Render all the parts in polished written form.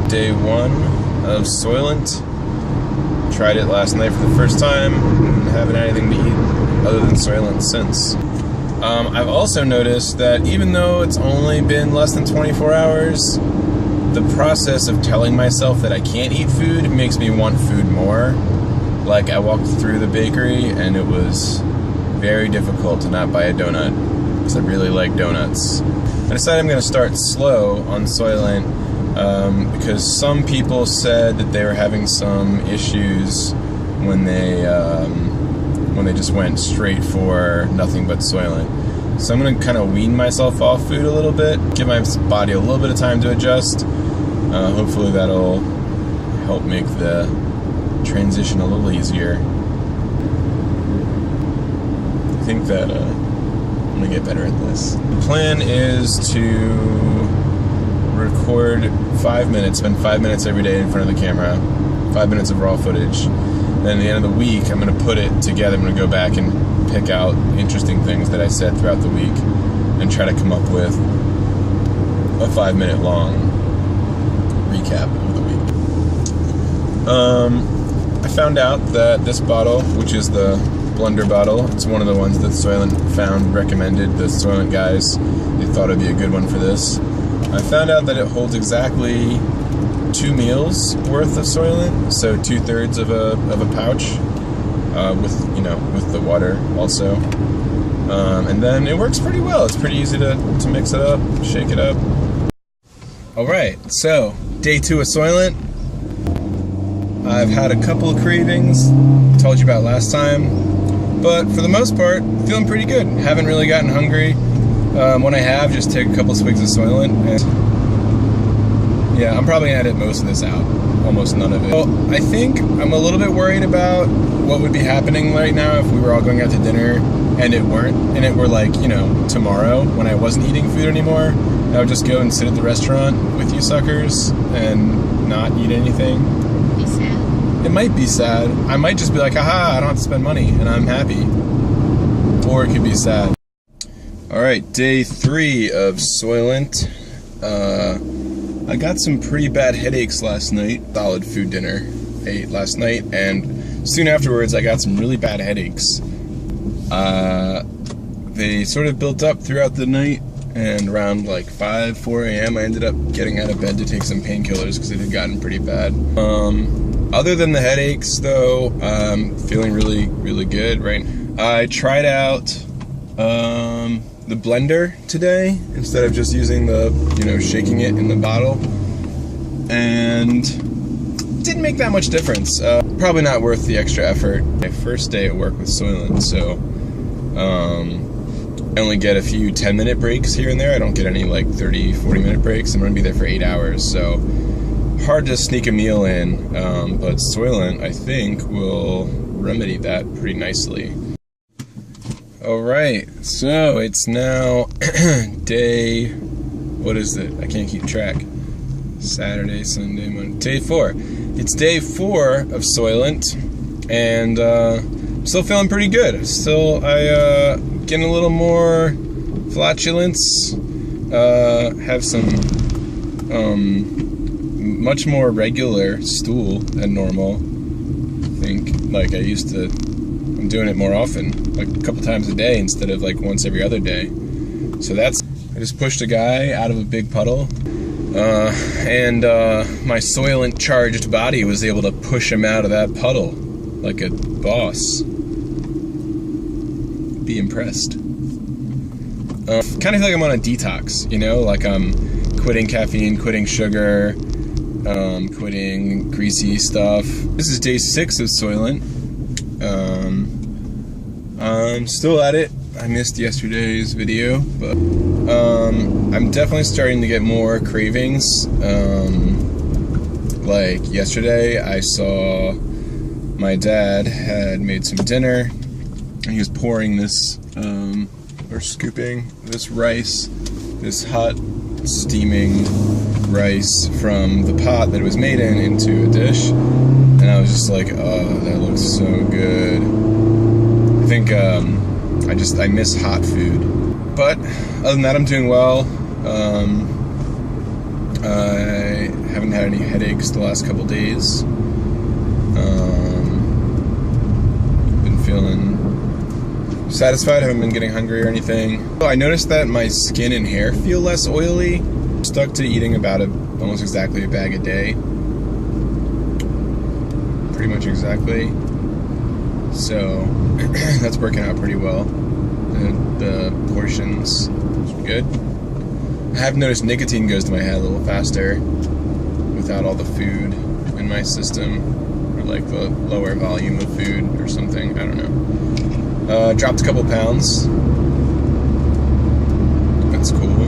day 1 of Soylent. Tried it last night for the first time and haven't had anything to eat other than Soylent since. I've also noticed that even though it's only been less than 24 hours, the process of telling myself that I can't eat food makes me want food more. Like, I walked through the bakery and it was very difficult to not buy a donut because I really like donuts. I decided I'm going to start slow on Soylent because some people said that they were having some issues when they just went straight for nothing but Soylent. So I'm going to kind of wean myself off food a little bit, give my body a little bit of time to adjust. Hopefully that'll help make the transition a little easier. I think that I'm going to get better at this. The plan is to record 5 minutes, spend 5 minutes every day in front of the camera, 5 minutes of raw footage. Then at the end of the week, I'm going to put it together. I'm going to go back and pick out interesting things that I said throughout the week and try to come up with a 5-minute long recap of the week. I found out that this bottle, which is the blender bottle, it's one of the ones that Soylent found recommended, the Soylent guys. They thought it'd be a good one for this. I found out that it holds exactly 2 meals worth of Soylent, so 2/3 of a pouch, with the water also. And then it works pretty well. It's pretty easy to mix it up, shake it up. Alright, so day 2 of Soylent. I've had a couple of cravings, told you about last time, but for the most part, feeling pretty good. Haven't really gotten hungry. When I have, just take a couple swigs of Soylent, and yeah, I'm probably gonna edit most of this out, almost none of it. Well, I think I'm a little bit worried about what would be happening right now if we were all going out to dinner and it were like, tomorrow when I wasn't eating food anymore. I would just go and sit at the restaurant with you suckers and not eat anything. Be sad. It might be sad. I might just be like, haha, I don't have to spend money and I'm happy. Or it could be sad. Alright, day 3 of Soylent. I got some pretty bad headaches last night. Solid food dinner I ate last night, and soon afterwards I got some really bad headaches. They sort of built up throughout the night, and around like 4 a.m. I ended up getting out of bed to take some painkillers because it had gotten pretty bad. Other than the headaches though, feeling really, really good, right? I tried out the blender today instead of just using the, shaking it in the bottle, and didn't make that much difference. Probably not worth the extra effort. My first day at work with Soylent, so I only get a few 10-minute breaks here and there. I don't get any like 30, 40-minute breaks. I'm gonna be there for 8 hours, so hard to sneak a meal in, but Soylent, I think, will remedy that pretty nicely. Alright, so it's now day, what is it? I can't keep track. Saturday, Sunday, Monday, day 4. It's day 4 of Soylent, and still feeling pretty good. I getting a little more flatulence, have some much more regular stool than normal. I think, like I used to. I'm doing it more often, like a couple times a day instead of like once every other day. So I just pushed a guy out of a big puddle, and my Soylent charged body was able to push him out of that puddle like a boss. Be impressed. Kind of feel like I'm on a detox, like I'm quitting caffeine, quitting sugar, quitting greasy stuff. This is day 6 of Soylent. I'm still at it. I missed yesterday's video, but I'm definitely starting to get more cravings. Like yesterday, I saw my dad had made some dinner, and he was pouring this, or scooping this rice, this hot, steaming rice from the pot that it was made in into a dish, and I was just like, oh, that looks so good. I think I miss hot food. But other than that, I'm doing well. I haven't had any headaches the last couple days. Been feeling satisfied, haven't been getting hungry or anything. I noticed that my skin and hair feel less oily. Stuck to eating about almost exactly a bag a day. Pretty much exactly. So that's working out pretty well. The portions are good. I have noticed nicotine goes to my head a little faster without all the food in my system, or like the lower volume of food or something. I don't know. Dropped a couple pounds. That's cool.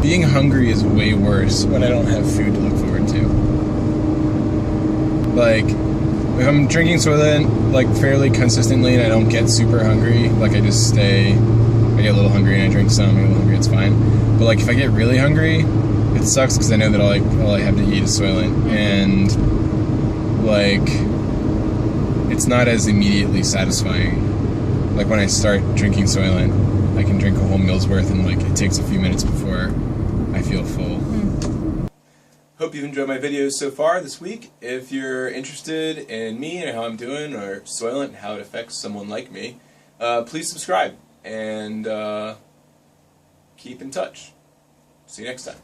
Being hungry is way worse when I don't have food to look forward to. Like, if I'm drinking Soylent like fairly consistently and I don't get super hungry, like I just stay, I get a little hungry and I drink some, I get a little hungry, it's fine. But like if I get really hungry, it sucks because I know that all I have to eat is Soylent, and like it's not as immediately satisfying. Like when I start drinking Soylent, I can drink a whole meal's worth and like it takes a few minutes before I feel full. Hope you've enjoyed my videos so far this week. If you're interested in me and how I'm doing, or Soylent and how it affects someone like me, please subscribe and keep in touch. See you next time.